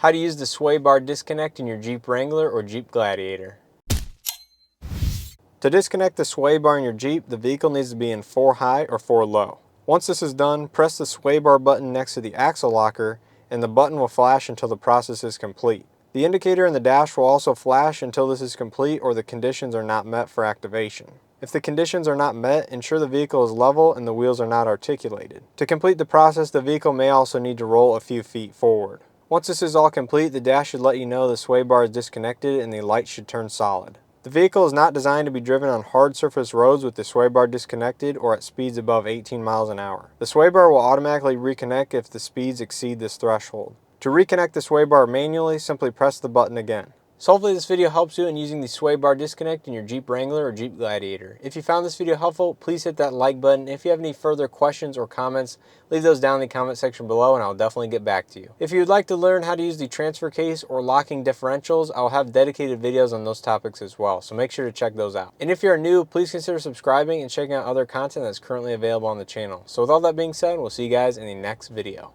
How to use the sway bar disconnect in your Jeep Wrangler or Jeep Gladiator. To disconnect the sway bar in your Jeep, the vehicle needs to be in 4 high or 4 low. Once this is done, press the sway bar button next to the axle locker and the button will flash until the process is complete. The indicator in the dash will also flash until this is complete or the conditions are not met for activation. If the conditions are not met, ensure the vehicle is level and the wheels are not articulated. To complete the process, the vehicle may also need to roll a few feet forward. Once this is all complete, the dash should let you know the sway bar is disconnected and the light should turn solid. The vehicle is not designed to be driven on hard surface roads with the sway bar disconnected or at speeds above 18 miles an hour. The sway bar will automatically reconnect if the speeds exceed this threshold. To reconnect the sway bar manually, simply press the button again. So hopefully this video helps you in using the sway bar disconnect in your Jeep Wrangler or Jeep Gladiator. If you found this video helpful, please hit that like button. If you have any further questions or comments, leave those down in the comment section below and I'll definitely get back to you. If you would like to learn how to use the transfer case or locking differentials, I'll have dedicated videos on those topics as well, so make sure to check those out. And if you're new, please consider subscribing and checking out other content that's currently available on the channel. So with all that being said, we'll see you guys in the next video.